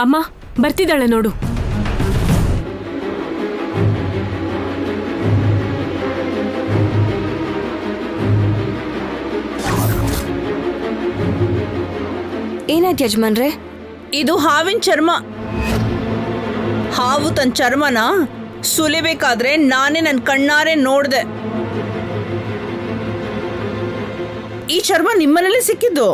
ಅಮ್ಮ ಬರ್ತಿದ್ದಾಳೆ ನೋಡು. ಏನಾಯ್ತು ಯಜಮಾನ್ರೆ? ಇದು ಹಾವಿನ ಚರ್ಮ. ಹಾವು ತನ್ನ ಚರ್ಮನ ಸುಲಿಬೇಕಾದ್ರೆ ನಾನೇ ನನ್ನ ಕಣ್ಣಾರೆ ನೋಡ್ದೆ. ಈ ಚರ್ಮ ನಿಮ್ಮನೇಲಿ ಸಿಕ್ಕಿದ್ದು.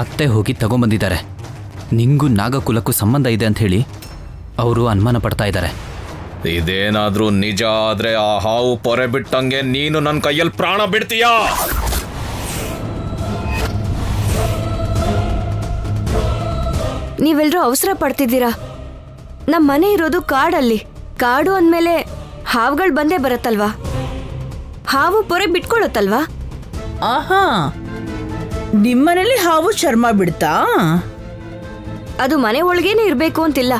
ಅತ್ತೆ ಹೋಗಿ ತಗೊಂಬಂದಿದ್ದಾರೆ. ನಿಂಗೂ ನಾಗಕುಲಕ್ಕೂ ಸಂಬಂಧ ಇದೆ ಅಂತ ಹೇಳಿ ಅವರು ಅನುಮಾನ ಪಡ್ತಾ ಇದ್ದಾರೆ. ಇದೇನಾದ್ರೂ ನಿಜ ಆದ್ರೆ ಆ ಹಾವು ಪೊರೆ ಬಿಟ್ಟಂಗೆ ನೀನು ನನ್ನ ಕೈಯಲ್ಲಿ ಪ್ರಾಣ ಬಿಡ್ತೀಯಾ? ನೀವೆಲ್ಲರೂ ಅವಸರ ಪಡ್ತಿದ್ದೀರಾ. ನಮ್ಮ ಮನೆ ಇರೋದು ಕಾಡಲ್ಲಿ. ಕಾಡು ಅಂದಮೇಲೆ ಹಾವುಗಳು ಬಂದೇ ಬರುತ್ತಲ್ವಾ? ಹಾವು ಪೊರೆ ಬಿಟ್ಕೊಳತ್ತಲ್ವಾ? ಆಹಾ, ನಿಮ್ಮನೇಲಿ ಹಾವು ಚರ್ಮ ಬಿಡ್ತಾ? ಅದು ಮನೆ ಒಳಗೇನೆ ಇರಬೇಕು ಅಂತಿಲ್ಲ.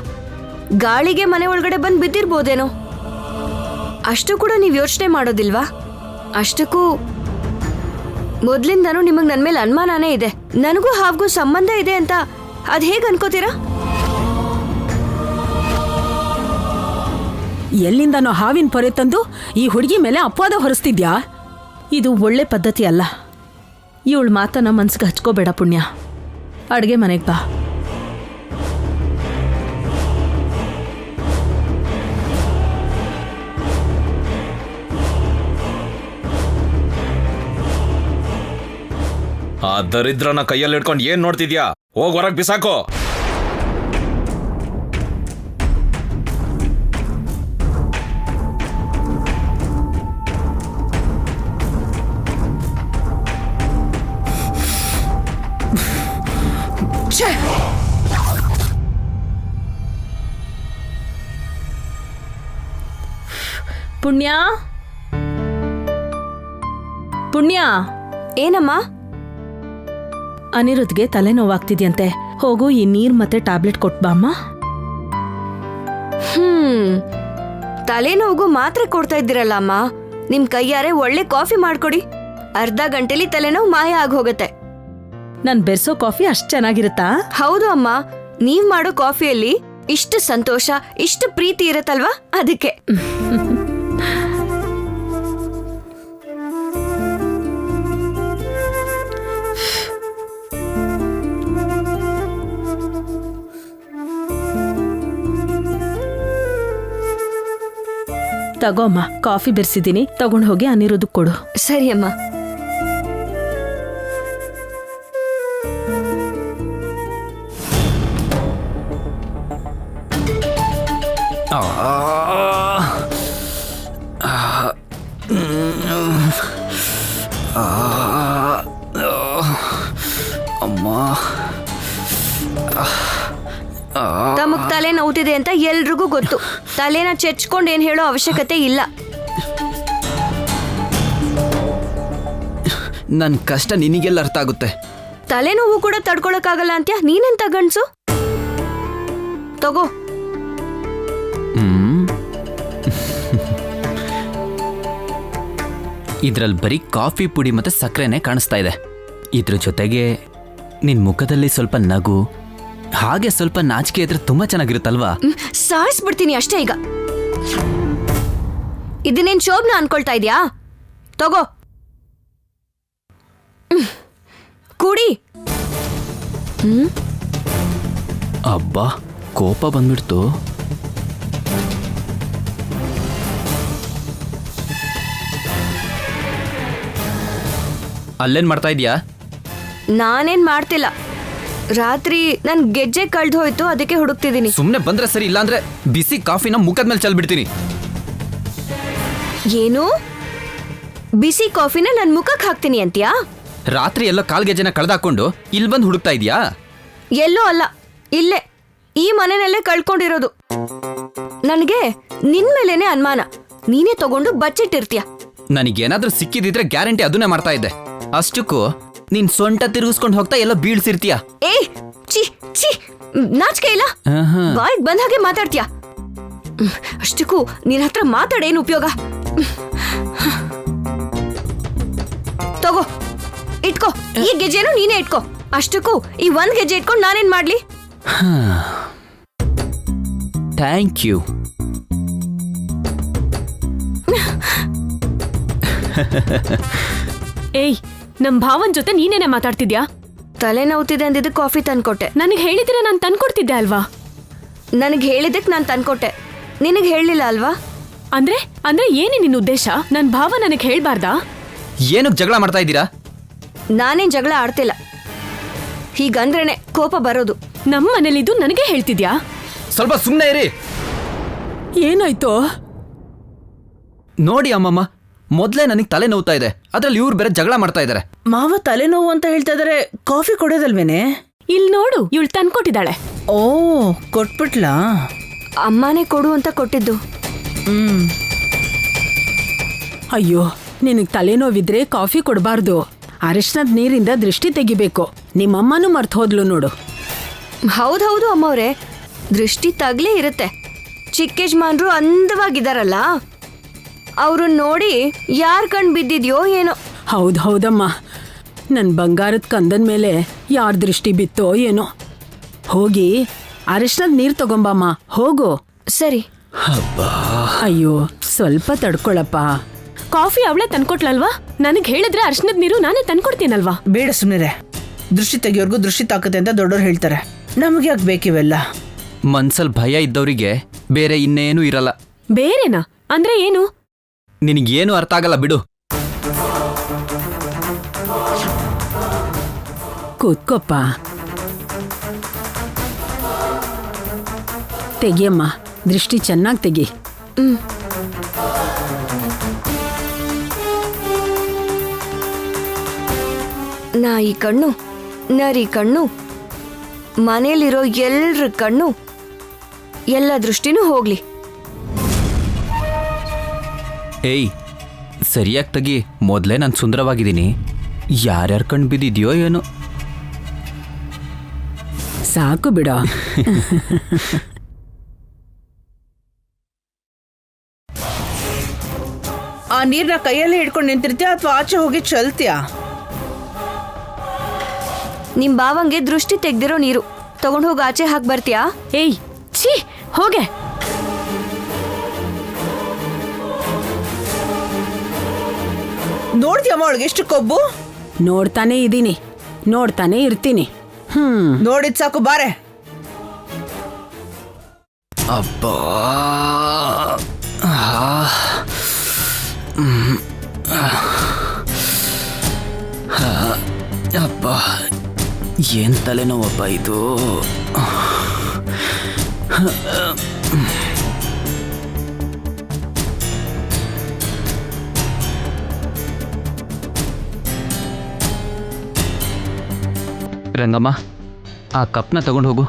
ಗಾಳಿಗೆ ಮನೆ ಒಳಗಡೆ ಬಂದು ಬಿದ್ದಿರ್ಬೋದೇನೋ. ಅಷ್ಟು ಕೂಡ ನೀವು ಯೋಚನೆ ಮಾಡೋದಿಲ್ವಾ? ಅಷ್ಟಕ್ಕೂ ಮೊದ್ಲಿಂದನೂ ನಿಮಗೆ ನನ್ನ ಮೇಲೆ ಅನುಮಾನನೇ ಇದೆ. ನನಗೂ ಹಾವಿಗೂ ಸಂಬಂಧ ಇದೆ ಅಂತ ಅದು ಹೇಗೆ ಅನ್ಕೋತೀರಾ? ಎಲ್ಲಿಂದನೋ ಹಾವಿನ ಪೊರೆ ತಂದು ಈ ಹುಡುಗಿ ಮೇಲೆ ಅಪವಾದ ಹೊರಿಸ್ತಿದ್ಯಾ? ಇದು ಒಳ್ಳೆ ಪದ್ಧತಿ ಅಲ್ಲ. ಇವಳ ಮಾತನ್ನ ಮನ್ಸಿಗೆ ಹಚ್ಕೋಬೇಡ ಪುಣ್ಯ. ಅಡುಗೆ ಮನೆಗೆ ಬಾ. ಆ ದರಿದ್ರನ ಕೈಯಲ್ಲಿ ಹಿಡ್ಕೊಂಡು ಏನ್ ನೋಡ್ತಿದ್ಯಾ? ಹೋಗ್ ಹೊರಗ್ ಬಿಸಾಕೋ. ಪುಣ್ಯ, ಪುಣ್ಯ. ಏನಮ್ಮ? ಅನಿರುದ್ಧ್ಗೆ ತಲೆನೋವಾಗ್ತಿದ್ಯಂತೆ. ಹೋಗು, ಈ ನೀರ್ ಮತ್ತೆ ಟ್ಯಾಬ್ಲೆಟ್ ಕೊಟ್ಬಾಮ್ಮ. ತಲೆನೋವು ಮಾತ್ರೆ ಕೊಡ್ತಾ ಇದ್ದೀರಲ್ಲ ಅಮ್ಮ. ನಿಮ್ ಕೈಯಾರೆ ಒಳ್ಳೆ ಕಾಫಿ ಮಾಡ್ಕೊಡಿ. ಅರ್ಧ ಗಂಟೆಲಿ ತಲೆನೋವು ಮಾಯ ಆಗೋಗತ್ತೆ. ನನ್ ಬೆರ್ಸೋ ಕಾಫಿ ಅಷ್ಟ್ ಚೆನ್ನಾಗಿರುತ್ತಾ? ಹೌದು ಅಮ್ಮ, ನೀವ್ ಮಾಡೋ ಕಾಫಿಯಲ್ಲಿ ಇಷ್ಟು ಸಂತೋಷ, ಇಷ್ಟು ಪ್ರೀತಿ ಇರತ್ತಲ್ವಾ, ಅದಕ್ಕೆ. ತಗೋಮ್ಮ, ಕಾಫಿ ಬೆರ್ಸಿದ್ದೀನಿ, ತಗೊಂಡು ಹೋಗಿ ಅನಿರುದ್ಧ್ ಕೊಡು. ಸರಿ ಅಮ್ಮ. ಅಮ್ಮ, ತಮಗ್ ತಲೆ ನೋವ್ತಿದೆ ಅಂತ ಎಲ್ರಿಗೂ ಗೊತ್ತು. ತಲೆನ ಚೆಚ್ಕೊಂಡ್ ಏನ್ ಹೇಳೋ ಅವಶ್ಯಕತೆ ಇಲ್ಲ. ನನ್ ಕಷ್ಟ ನಿನಗೆಲ್ಲ ಅರ್ಥ ಆಗುತ್ತೆ. ತಲೆನೋವು ಕೂಡ ತಡ್ಕೊಳಕ್ಕಾಗಲ್ಲ ಅಂತ್ಯಾ? ನೀನೆಂತ ಗಂಡ್ಸು? ತಗೋ. ಇದ್ರಲ್ಲಿ ಬರೀ ಕಾಫಿ ಪುಡಿ ಮತ್ತೆ ಸಕ್ಕರೆನೇ ಕಾಣಿಸ್ತಾ ಇದೆ. ಇದ್ರ ಜೊತೆಗೆ ನಿನ್ ಮುಖದಲ್ಲಿ ಸ್ವಲ್ಪ ನಗು, ಹಾಗೆ ಸ್ವಲ್ಪ ನಾಚಿಕೆ ಇದ್ರೆ ತುಂಬಾ ಚೆನ್ನಾಗಿರುತ್ತಲ್ವಾ? ಸಾಯಿಸ್ಬಿಡ್ತೀನಿ ಅಷ್ಟೇ ಈಗ. ಇದನ್ನೇನ್ ಶೋಭನ ಅನ್ಕೊಳ್ತಾ ಇದ್ಯಾ? ತಗೋ, ಕುಡಿ. ಅಬ್ಬಾ, ಕೋಪ ಬಂದ್ಬಿಡ್ತು. ಅಲ್ಲೇನ್ ಮಾಡ್ತಾ ಇದ್ಯಾ? ನಾನೇನ್ ಮಾಡ್ತಿಲ್ಲ. ರಾತ್ರಿ ನನ್ ಗೆಜ್ಜೆ ಕಳ್ದು ಹೋಯ್ತು, ಅದಕ್ಕೆ ಹುಡುಕ್ತಿದ್ದೀನಿ. ಸುಮ್ನೆ ಬಂದ್ರೆ ಸರಿ, ಇಲ್ಲಾಂದ್ರೆ ಬಿಸಿ ಕಾಫಿನ ಮುಖದ ಮೇಲೆ ಚೆಲ್ಬಿಡ್ತೀನಿ. ಏನು? ಬಿಸಿ ಕಾಫಿನ ನನ್ ಮುಖಕ್ಕೆ ಹಾಕ್ತೀನಿ ಅಂತ್ಯಾ? ರಾತ್ರಿ ಎಲ್ಲೋ ಕಾಲ್ಗೆಜ್ಜೆನ ಕಳ್ದಾಕೊಂಡು ಇಲ್ಲಿ ಬಂದು ಹುಡುಕ್ತಾ ಇದ್ಯಾ? ಎಲ್ಲೋ ಅಲ್ಲ, ಇಲ್ಲೇ ಈ ಮನೆಯಲ್ಲೇ ಕಳ್ಕೊಂಡಿರೋದು. ನನಗೆ ನಿನ್ ಮೇಲೇನೆ ಅನುಮಾನ. ನೀನೇ ತಗೊಂಡು ಬಚ್ಚಿಟ್ಟಿರ್ತೀಯ. ನನಗೇನಾದ್ರೂ ಸಿಕ್ಕಿದಿದ್ರೆ ಗ್ಯಾರಂಟಿ ಅದನ್ನೇ ಮಾಡ್ತಾ ಇದ್ದೆ. ಅಷ್ಟಕ್ಕೂ ನೀನ್ ಸೊಂಟ ತಿರುಗಿಸ್ಕೊಂಡು ಹೋಗ್ತಾ ಎಲ್ಲೋ ಬೀಳ್ಸಿರ್ತೀಯ. ಏ ಚಿ ಚಿ, ನಾಚಿಕೆ ಇಲ್ಲ? ಬಾಯ್ಗ್ ಬಂದ ಹಾಗೆ ಮಾತಾಡ್ತೀಯ. ಅಷ್ಟಕ್ಕೂ ನಿನ್ ಹತ್ರ ಮಾತಾಡೇನು ಉಪಯೋಗ? ತಗೋ ಇಟ್ಕೋ. ಈ ಗೆಜ್ಜೆನು ನೀನೇ ಇಟ್ಕೋ. ಅಷ್ಟಕ್ಕೂ ಈ ಒಂದ್ ಗೆಜ್ಜೆ ಇಟ್ಕೊಂಡು ನಾನೇನ್ ಮಾಡ್ಲಿ? Thank you. ಏಯ್, ನಮ್ ಭಾವನ್ ಜೊತೆ ನೀನೇನೆ ಮಾತಾಡ್ತಿದ್ಯಾ? ತಲೆ ನೋವ್ತಿದೆ ಅಂದಿದ್ದು ಕಾಫಿ ತಂದ್ಕೊಟ್ಟೆ. ನನಗೆ ಹೇಳಿದ್ರೆ ನಾನು ತಂದ್ಕೊಡ್ತಿದ್ದೆ ಅಲ್ವಾ? ನನಗ್ ಹೇಳಿದಕ್ ನಾನ್ ತಂದ್ಕೊಟ್ಟೆ, ನಿನಗ್ ಹೇಳಿಲ್ಲ ಅಲ್ವಾ? ಅಂದ್ರೆ ಅಂದ್ರೆ ಏನೇ ನಿನ್ನ ಉದ್ದೇಶ? ನನ್ ಭಾವ ನನಗೆ ಹೇಳ್ಬಾರ್ದಾ? ಏನಕ್ಕೆ ಜಗಳ ಮಾಡ್ತಾ ಇದ್ದೀರಾ? ನಾನೇನ್ ಜಗಳ ಆಡ್ತಿಲ್ಲ, ಹೀಗಂದ್ರೇನೆ ಕೋಪ ಬರೋದು. ನಮ್ಮ ಮನೇಲಿದ್ದು ನನಗೆ ಹೇಳ್ತಿದ್ಯಾ? ಸ್ವಲ್ಪ ಸುಮ್ಮನೆ ಇರಿ. ಏನಾಯ್ತು? ನೋಡಿ ಅಮ್ಮಮ್ಮ, ಮೊದಲೇ ನನಗೆ ತಲೆ ನೋವ್ತಾ ಇದೆ, ಅದ್ರಲ್ಲಿ ಇವ್ರು ಬೇರೆ ಜಗಳ ಮಾಡ್ತಾ ಇದ್ದಾರೆ. ಮಾವ ತಲೆನೋವು ಅಂತ ಹೇಳ್ತಾ ಇದಾರೆ, ಕಾಫಿ ಕೊಡೋದಲ್ವೇನೆ? ಇಲ್ ನೋಡು, ಇವಳು ತಂದ್ಕೊಟ್ಟಿದ್ದಾಳೆ. ಓ, ಕೊಟ್ಬಿಟ್ಲಾ? ಅಮ್ಮನೇ ಕೊಡು ಅಂತ ಕೊಟ್ಟಿದ್ದು. ಅಯ್ಯೋ, ನಿನಗ್ ತಲೆನೋವಿದ್ರೆ ಕಾಫಿ ಕೊಡಬಾರ್ದು. ಅರಿಶಿನದ ನೀರಿಂದ ದೃಷ್ಟಿ ತೆಗಿಬೇಕು. ನಿಮ್ಮಮ್ಮನೂ ಮರ್ತು ಹೋದ್ಲು ನೋಡು. ಹೌದೌದು ಅಮ್ಮವ್ರೆ, ದೃಷ್ಟಿ ತಗ್ಲೇ ಇರುತ್ತೆ. ಚಿಕ್ಕ ಯಜಮಾನ್ರು ಅಂದವಾಗಿದಾರಲ್ಲ, ಅವ್ರನ್ನ ನೋಡಿ ಯಾರ್ ಕಣ್ ಬಿದ್ದಿದ್ಯೋ ಏನೋ. ಹೌದಮ್ಮ, ನನ್ನ ಬಂಗಾರದ ಕಂದನ್ ಮೇಲೆ ಯಾರ್ ದೃಷ್ಟಿ ಬಿತ್ತೋ ಏನೋ. ಹೋಗಿ ಅರಿಶಿನದ ನೀರು ತಗೊಂಬಮ್ಮ, ಹೋಗು. ಸರಿ. ಅಯ್ಯೋ, ಸ್ವಲ್ಪ ತಡ್ಕೊಳಪ್ಪ. ಕಾಫಿ ಅವಳೇ ತಂದ್ಕೊಟ್ಲಲ್ವಾ? ನನಗೆ ಹೇಳಿದ್ರೆ ಅರಿಶಿನದ ನೀರು ನಾನೇ ತಂದ್ಕೊಡ್ತೀನಲ್ವಾ? ಬೇಡ ಸುಮ್ಮನೆ, ದೃಷ್ಟಿ ತೆಗಿಯೋರ್ಗು ದೃಷ್ಟಿ ತಾಕತ್ತೆ ಅಂತ ದೊಡ್ಡೋರು ಹೇಳ್ತಾರೆ. ನಮಗೆ ಯಾಕೆ ಬೇಕಿವೆಲ್ಲ? ಮನ್ಸಲ್ ಭಯ ಇದ್ದವರಿಗೆ ಬೇರೆ ಇನ್ನೇನು ಇರಲ್ಲ. ಬೇರೆನಾ ಅಂದ್ರೆ ಏನು? ನಿನಗೇನು ಅರ್ಥ ಆಗಲ್ಲ ಬಿಡು. ಕೂತ್ಕೊಪ್ಪ. ತೆಗಿಯಮ್ಮ, ದೃಷ್ಟಿ ಚೆನ್ನಾಗಿ ತೆಗಿ. ನಾಯಿ ಕಣ್ಣು, ನರಿ ಕಣ್ಣು, ಮನೇಲಿರೋ ಎಲ್ರ ಕಣ್ಣು, ಎಲ್ಲ ದೃಷ್ಟಿನೂ ಹೋಗ್ಲಿ. ಏಯ್, ಸರಿಯಾಗಿ ತೆಗಿ. ಮೊದಲೇ ನಾನು ಸುಂದರವಾಗಿದ್ದೀನಿ, ಯಾರ್ಯಾರ ಕಣ್ ಬಿದ್ದಿದ್ಯೋ ಏನೋ. ಸಾಕು ಬಿಡ. ಆ ನೀರ್ನ ಕೈಯಲ್ಲಿ ಹಿಡ್ಕೊಂಡು ನಿಂತಿರ್ತೀಯ ಅಥವಾ ಆಚೆ ಹೋಗಿ ಚಲ್ತೀಯಾ? ನಿಮ್ ಬಾವಂಗೆ ದೃಷ್ಟಿ ತೆಗ್ದಿರೋ ನೀರು ತಗೊಂಡ್ ಹೋಗಿ ಆಚೆ ಹಾಕ್ ಬರ್ತೀಯಾ? ಏಯ್, ಛೀ, ಹೋಗೆ. ನೋಡ್ತೀಯಮ್ಮ ಅವಳಿಗೆ ಎಷ್ಟು ಕೊಬ್ಬು? ನೋಡ್ತಾನೆ ಇದ್ದೀನಿ, ನೋಡ್ತಾನೆ ಇರ್ತೀನಿ. ನೋಡಿದ್ ಸಾಕು, ಬಾರೆ. ಅಬ್ಬಾ, ಅಬ್ಬಾ, ಏನ್ ತಲೆನೋವಪ್ಪ ಇದು. ರಂಗಮ್ಮ, ಆ ಕಪ್ನ ತಗೊಂಡು ಹೋಗು.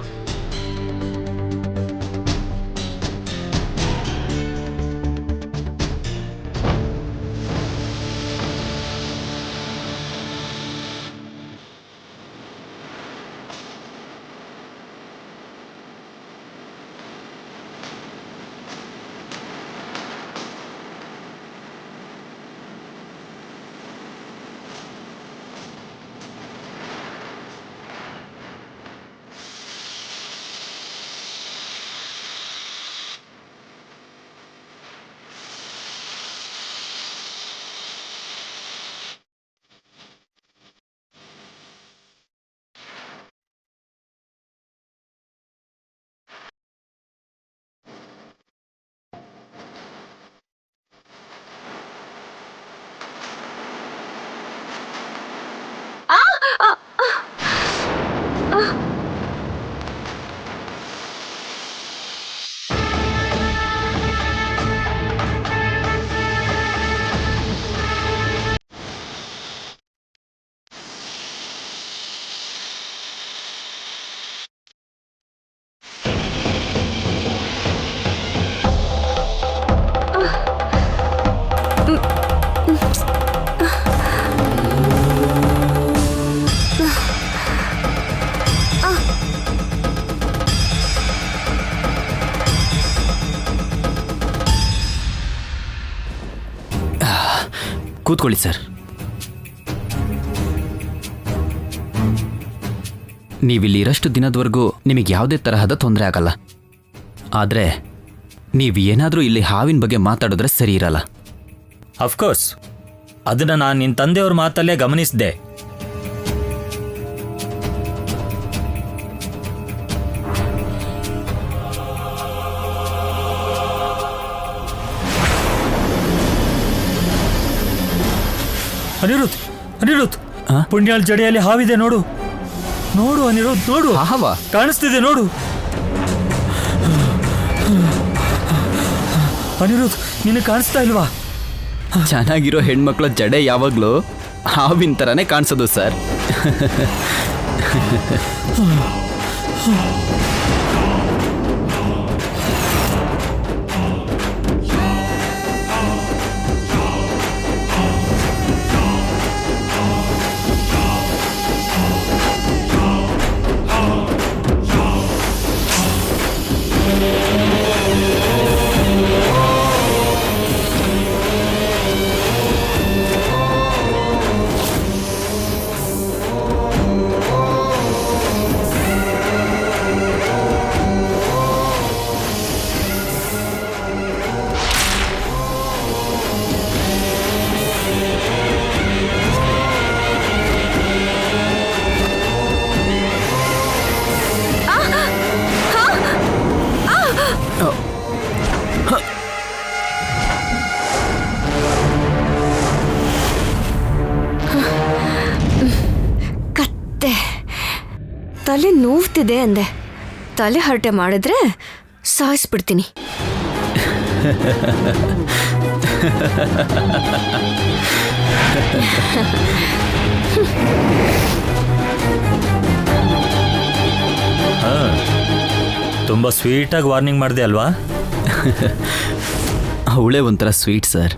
ಕೂತ್ಕೊಳ್ಳಿ ಸರ್. ನೀವಿಲ್ಲಿರೋಷ್ಟು ದಿನದವರೆಗೂ ನಿಮಗೆ ಯಾವುದೇ ತರಹದ ತೊಂದರೆ ಆಗಲ್ಲ. ಆದರೆ ನೀವು ಏನಾದರೂ ಇಲ್ಲಿ ಹಾವಿನ ಬಗ್ಗೆ ಮಾತಾಡಿದ್ರೆ ಸರಿ ಇರಲ್ಲ. ಅಫ್ಕೋರ್ಸ್, ಅದನ್ನು ನಾನು ನಿನ್ನ ತಂದೆಯವ್ರ ಮಾತಲ್ಲೇ ಗಮನಿಸಿದೆ. ಅನಿರುದ್ಧ್, ಅನಿರುದ್ಧ್, ಪುಣ್ಯಾಳ್ ಜಡೆಯಲ್ಲಿ ಹಾವಿದೆ ನೋಡು. ನೋಡು ಅನಿರುದ್ಧ್, ನೋಡು. ಹಾವಾ? ಕಾಣಿಸ್ತಿದೆ ನೋಡು. ಅನಿರುದ್ಧ್, ನಿನಗೆ ಕಾಣಿಸ್ತಾ ಇಲ್ವಾ? ಚೆನ್ನಾಗಿರೋ ಹೆಣ್ಮಕ್ಳ ಜಡೆ ಯಾವಾಗಲೂ ಹಾವಿನ ಥರನೇ ಕಾಣಿಸೋದು ಸರ್. ತಲೆ ನೋವ್ತಿದೆ ಅಂದೆ. ತಲೆ ಹರಟೆ ಮಾಡಿದ್ರೆ ಸಾಯಿಸ್ಬಿಡ್ತೀನಿ. ತುಂಬ ಸ್ವೀಟಾಗಿ ವಾರ್ನಿಂಗ್ ಮಾಡಿದೆ ಅಲ್ವಾ? ಅವಳೇ ಒಂಥರ ಸ್ವೀಟ್ ಸರ್.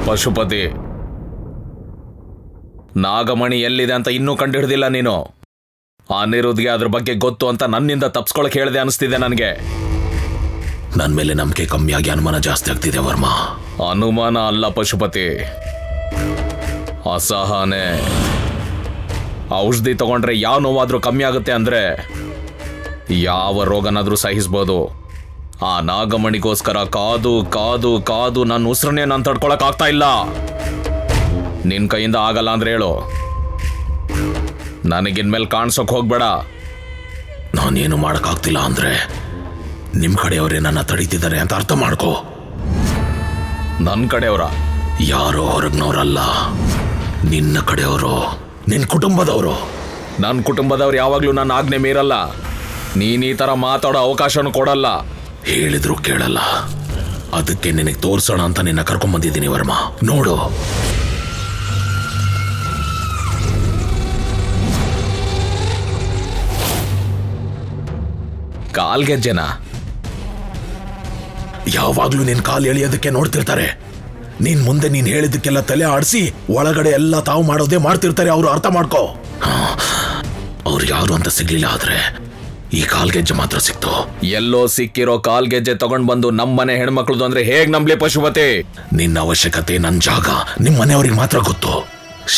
ಪಶುಪತಿ, ನಾಗಮಣಿ ಎಲ್ಲಿದೆ ಅಂತ ಇನ್ನೂ ಕಂಡುಹಿಡ್ದಿಲ್ಲ ನೀನು. ಅನಿರುದ್ಧ್ಗೆ ಅದ್ರ ಬಗ್ಗೆ ಗೊತ್ತು ಅಂತ ನನ್ನಿಂದ ತಪ್ಸ್ಕೊಳಕ್ ಹೇಳಿದೆ ಅನಿಸ್ತಿದೆ ನನಗೆ. ನನ್ನ ಮೇಲೆ ನಂಬಿಕೆ ಕಮ್ಮಿಯಾಗಿ ಅನುಮಾನ ಜಾಸ್ತಿ ಆಗ್ತಿದೆ ವರ್ಮಾ. ಅನುಮಾನ ಅಲ್ಲ ಪಶುಪತಿ, ಅಸಹನೆ. ಔಷಧಿ ತಗೊಂಡ್ರೆ ಯಾವ ನೋವಾದ್ರೂ ಕಮ್ಮಿ ಆಗುತ್ತೆ ಅಂದ್ರೆ ಯಾವ ರೋಗನಾದ್ರೂ ಸಹಿಸ್ಬೋದು. ಆ ನಾಗಮಣಿಗೋಸ್ಕರ ಕಾದು ಕಾದು ಕಾದು ನನ್ನ ಉಸಿರನ್ನೇ ನಾನು ತಡ್ಕೊಳಕ್ ಆಗ್ತಾ ಇಲ್ಲ. ನಿನ್ ಕೈಯಿಂದ ಆಗಲ್ಲ ಅಂದ್ರೆ ಹೇಳು, ನನಗಿನ್ಮೇಲೆ ಕಾಣಿಸೋಕ್ ಹೋಗ್ಬೇಡ. ನಾನೇನು ಮಾಡೋಕ್ಕಾಗ್ತಿಲ್ಲ ಅಂದ್ರೆ ನಿಮ್ಮ ಕಡೆಯವರೇ ನನ್ನ ತಡೀತಿದ್ದಾರೆ ಅಂತ ಅರ್ಥ ಮಾಡ್ಕೋ. ನನ್ನ ಕಡೆಯವರ? ಯಾರೋ ಹೊರಗ್ನವರಲ್ಲ, ನಿನ್ನ ಕಡೆಯವರು, ನಿನ್ನ ಕುಟುಂಬದವರು. ನನ್ನ ಕುಟುಂಬದವ್ರು ಯಾವಾಗ್ಲೂ ನನ್ನ ಆಜ್ಞೆ ಮೀರಲ್ಲ. ನೀನ್ ಈ ತರ ಮಾತಾಡೋ ಅವಕಾಶನೂ ಕೊಡಲ್ಲ. ಹೇಳಿದ್ರು ಕೇಳಲ್ಲ. ಅದಕ್ಕೆ ನಿನಗೆ ತೋರ್ಸೋಣ ಅಂತ ನಿನ್ನ ಕರ್ಕೊಂಡ್ಬಂದಿದ್ದೀನಿ ವರ್ಮಾ. ನೋಡು. ಕಾಲ್ಗೆಜ್ಜೆನ? ಯಾವಾಗ್ಲೂ ನಿನ್ ಕಾಲು ಎಳೆಯೋದಕ್ಕೆ ನೋಡ್ತಿರ್ತಾರೆ. ನೀನ್ ಮುಂದೆ ನೀನ್ ಹೇಳಿದ್ದಕ್ಕೆಲ್ಲ ತಲೆ ಆಡಿಸಿ ಒಳಗಡೆ ಎಲ್ಲ ತಾವು ಮಾಡೋದೇ ಮಾಡ್ತಿರ್ತಾರೆ. ಅವರು ಅರ್ಥ ಮಾಡ್ಕೋ. ಅವ್ರು ಯಾರು ಅಂತ ಸಿಗ್ಲಿಲ್ಲ, ಆದ್ರೆ ಈ ಕಾಲ್ಗೆಜ್ಜೆ ಮಾತ್ರ ಸಿಕ್ತು. ಎಲ್ಲೋ ಸಿಕ್ಕಿರೋ ಕಾಲ್ಗೆಜ್ಜೆ ತಗೊಂಡ್ ಬಂದು ನಮ್ಮನೆ ಹೆಣ್ಮಕ್ಳದು ಅಂದ್ರೆ ಹೇಗ್ ನಂಬ್ಲಿ ಪಶುಪತಿ? ನಿನ್ನ ಅವಶ್ಯಕತೆ, ನನ್ನ ಜಾಗ ನಿಮ್ ಮನೆಯವ್ರಿಗೆ ಮಾತ್ರ ಗೊತ್ತು.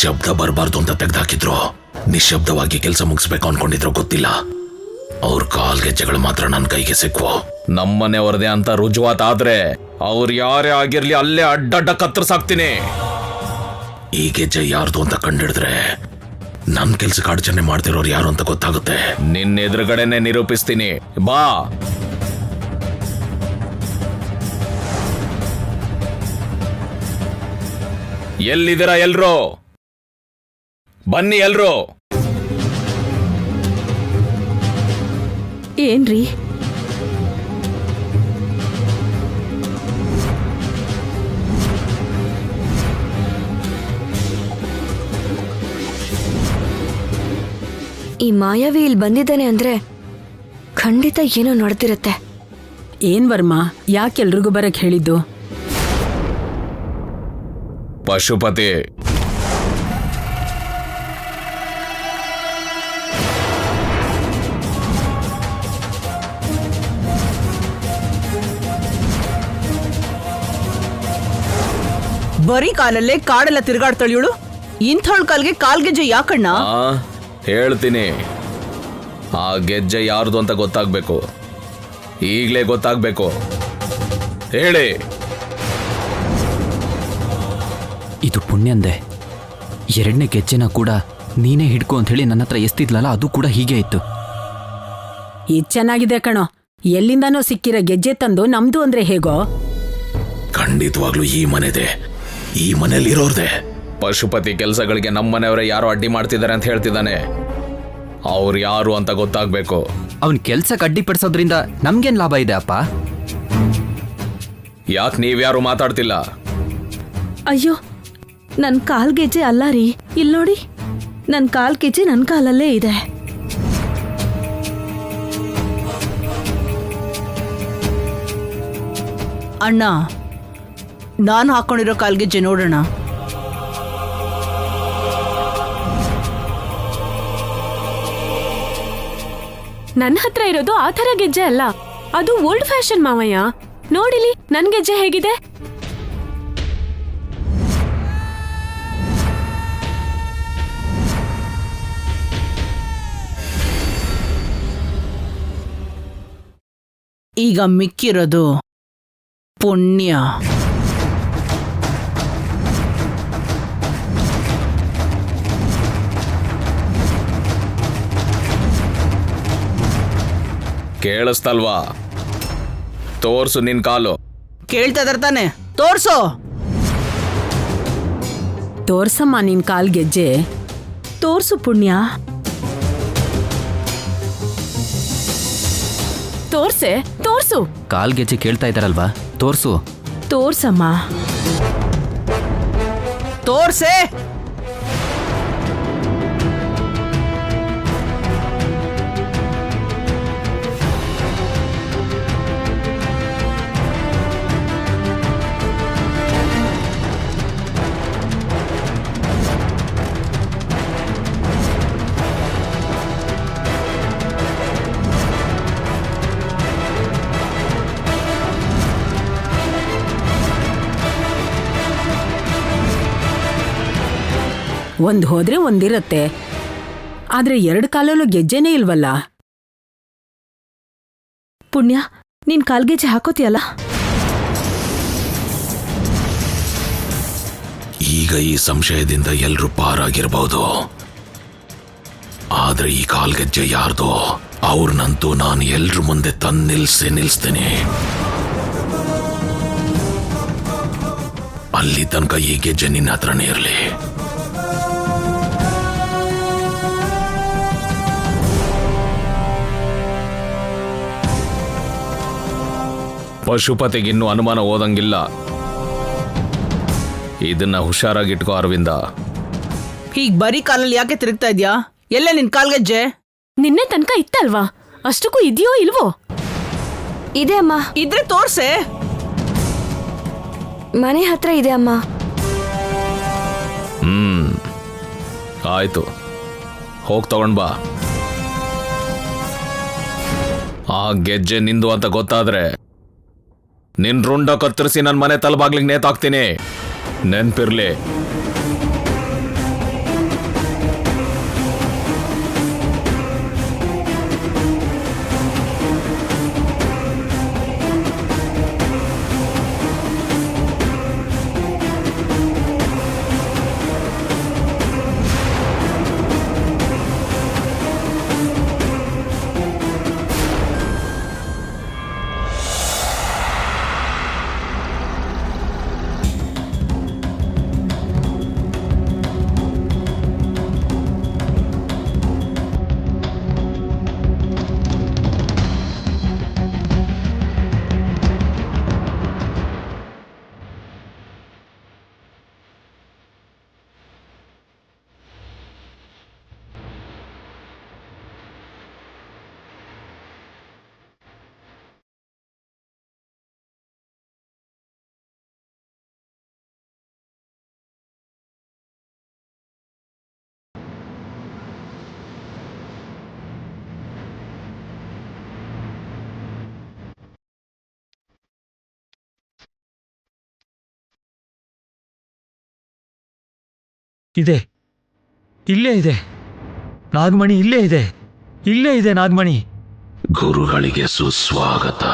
ಶಬ್ದ ಬರಬಾರ್ದು ಅಂತ ತೆಗ್ದಾಕಿದ್ರು, ನಿಶಬ್ದವಾಗಿ ಕೆಲಸ ಮುಗಿಸ್ಬೇಕು ಅನ್ಕೊಂಡಿದ್ರು ಗೊತ್ತಿಲ್ಲ. ಅವ್ರ ಕಾಲ್ಗೆಜ್ಜೆಗಳು ಮಾತ್ರ ನನ್ನ ಕೈಗೆ ಸಿಕ್ವು. ನಮ್ಮನೆಯವರದೇ ಅಂತ ರುಜುವಾತಾದ್ರೆ ಅವ್ರು ಯಾರೇ ಆಗಿರ್ಲಿ ಅಲ್ಲೇ ಅಡ್ಡಡ್ಡ ಕತ್ತರಿಸಾಕ್ತೀನಿ. ಈ ಗೆಜ್ಜೆ ಯಾರ್ದು ಅಂತ ಕಂಡಿಡಿದ್ರೆ ನನ್ ಕೆಲ್ಸಕ್ಕೆ ಅಡಚಣೆ ಮಾಡ್ತಿರೋರು ಯಾರು ಅಂತ ಗೊತ್ತಾಗುತ್ತೆ. ನಿನ್ನ ಎದುರುಗಡೆನೆ ನಿರೂಪಿಸ್ತೀನಿ, ಬಾ. ಎಲ್ಲಿದ್ದೀರಾ ಎಲ್ರು? ಬನ್ನಿ ಎಲ್ರು. ಏನ್ರಿ? ಈ ಮಾಯಾವಿ ಇಲ್ಲಿ ಬಂದಿದ್ದಾನೆ ಅಂದ್ರೆ ಖಂಡಿತ ಏನೋ ನಡೆದಿರುತ್ತೆ. ಏನ್ ವರ್ಮಾ, ಯಾಕೆ ಎಲ್ರಿಗೂ ಬರಕ್ ಹೇಳಿದ್ದು? ಪಶುಪತಿ, ಬರೀ ಕಾಲಲ್ಲೇ ಕಾಡೆಲ್ಲ ತಿರುಗಾಡ್ತಾಳೆ ಇವಳು. ಇಂಥವಳ ಕಾಲ್ಗೆ ಕಾಲ್ಗೆಜ್ಜೆ ಯಾಕಣ್ಣ? ಹೇಳ್ತೀನಿ. ಆ ಗೆಜ್ಜೆ ಯಾರ್ದು ಅಂತ ಗೊತ್ತಾಗ್ಬೇಕು. ಈಗ್ಲೇ ಗೊತ್ತಾಗ್ಬೇಕು. ಹೇಳಿ. ಇದು ಪುಣ್ಯಂದೆ. ಎರಡನೇ ಗೆಜ್ಜೆನ ಕೂಡ ನೀನೇ ಹಿಡ್ಕೊ ಅಂತ ಹೇಳಿ ನನ್ನ ಹತ್ರ ಎಸ್ತಿದ್ಲಲ್ಲ, ಅದು ಕೂಡ ಹೀಗೆ ಇತ್ತು. ಇದ್ ಚೆನ್ನಾಗಿದೆ ಕಣೋ. ಎಲ್ಲಿಂದಾನೋ ಸಿಕ್ಕಿರೋ ಗೆಜ್ಜೆ ತಂದು ನಮ್ದು ಅಂದ್ರೆ ಹೇಗೋ? ಖಂಡಿತವಾಗ್ಲೂ ಈ ಮನೆದೆ, ಈ ಮನೇಲಿ ಇರೋರ್ದೆ. ಪಶುಪತಿ ಕೆಲಸಗಳಿಗೆ ನಮ್ಮನೆಯವರೇ ಯಾರೋ ಅಡ್ಡಿ ಮಾಡ್ತಿದ್ದಾರೆ ಅಂತ ಹೇಳ್ತಿದ್ದಾನೆ. ಅವ್ರು ಯಾರು ಅಂತ ಗೊತ್ತಾಗ್ಬೇಕು. ಅವನ್ ಕೆಲ್ಸಕ್ಕೆ ಅಡ್ಡಿಪಡಿಸೋದ್ರಿಂದ ನಮ್ಗೇನ್ ಲಾಭ ಇದೆ ಅಪ್ಪ? ಯಾಕೆ ನೀವ್ಯಾರು ಮಾತಾಡ್ತಿಲ್ಲ? ಅಯ್ಯೋ, ನನ್ ಕಾಲ್ಗೆಜ್ಜೆ ಅಲ್ಲ ರೀ. ಇಲ್ ನೋಡಿ, ನನ್ ಕಾಲ್ಗೆಜ್ಜೆ ನನ್ ಕಾಲಲ್ಲೇ ಇದೆ. ಅಣ್ಣ, ನಾನು ಹಾಕೊಂಡಿರೋ ಕಾಲ್ಗೆಜ್ಜೆ ನೋಡೋಣ. ನನ್ನ ಹತ್ರ ಇರೋದು ಆ ಥರ ಗೆಜ್ಜೆ ಅಲ್ಲ, ಅದು ಓಲ್ಡ್ ಫ್ಯಾಷನ್ ಮಾವಯ್ಯ. ನೋಡಿಲಿ ನನ್ ಗೆಜ್ಜೆ ಹೇಗಿದೆ. ಈಗ ಮಿಕ್ಕಿರೋದು ಪುಣ್ಯ. ಕೇಳಿಸ್ತಲ್ವಾ? ತೋರ್ಸು ನಿನ್ ಕಾಲು. ಕೇಳ್ತಾ ಇದಾರೆ ತಾನೆ, ತೋರ್ಸೋ. ತೋರ್ಸಮ್ಮ ನಿನ್ ಕಾಲ್ಗೆಜ್ಜೆ. ತೋರ್ಸು ಪುಣ್ಯ. ತೋರ್ಸೆ, ತೋರ್ಸು. ಕಾಲ್ಗೆಜ್ಜೆ ಕೇಳ್ತಾ ಇದ್ದಾರಲ್ವಾ, ತೋರ್ಸು. ತೋರ್ಸಮ್ಮ. ತೋರ್ಸೆ. ಒಂದ್ ಹೋದ್ರೆ ಒಂದಿರತ್ತೆ, ಆದ್ರೆ ಎರಡು ಕಾಲಲ್ಲೂ ಗೆಜ್ಜೆನೇ ಇಲ್ವಲ್ಲ. ಪುಣ್ಯ, ನೀನ್ ಕಾಲ್ಗೆಜ್ಜೆ ಹಾಕೋತಿಯಲ್ಲ? ಈಗ ಈ ಸಂಶಯದಿಂದ ಎಲ್ರೂ ಪಾರಾಗಿರ್ಬಹುದು. ಆದ್ರೆ ಈ ಕಾಲ್ಗೆಜ್ಜೆ ಯಾರ್ದೋ ಅವ್ರನ್ನಂತೂ ನಾನು ಎಲ್ರ ಮುಂದೆ ತಂದು ನಿಲ್ಸ್ತೀನಿ. ಅಲ್ಲಿ ತನಕ ಈ ಗೆಜ್ಜೆ ನಿನ್ನ ಹತ್ರನೇ ಇರಲಿ. ಪಶುಪತಿಗಿನ್ನೂ ಅನುಮಾನ ಓದಂಗಿಲ್ಲ. ಇದನ್ನ ಹುಷಾರಾಗಿಟ್ಕೋ ಅರವಿಂದ. ಹೀಗ್ ಬರೀ ಕಾಲಲ್ಲಿ ಯಾಕೆ ತಿರುಗ್ತಾ ಇದ್ಯಾ? ಎಲ್ಲೇ ನಿನ್ ಕಾಲ್ಗೆಜ್ಜೆ? ನಿನ್ನೆ ತನಕ ಇತ್ತಲ್ವಾ, ಅಷ್ಟಕ್ಕೂ ಇದೆಯೋ ಇಲ್ವೋ? ಇದೆ ಅಮ್ಮ. ಇದ್ರೆ ತೋರ್ಸೆ. ಮನೆ ಹತ್ರ ಇದೆ ಅಮ್ಮ. ಆಯ್ತು, ಹೋಗ್ ತಗೊಂಡ್ ಬಾ. ಆ ಗೆಜ್ಜೆ ನಿಂದು ಅಂತ ಗೊತ್ತಾದ್ರೆ ನಿನ್ ರುಂಡ ಕತ್ತರಿಸಿ ನನ್ನ ಮನೆ ತಲಬಾಗ್ಲಿಗೆ ನೇತಾಕ್ತೀನಿ. ನೆನ್ಪಿರ್ಲಿ. ಇದೆ, ಇಲ್ಲೇ ಇದೆ ನಾಗಮಣಿ, ಇಲ್ಲೇ ಇದೆ ನಾಗಮಣಿ. ಗುರುಗಳಿಗೆ ಸುಸ್ವಾಗತ.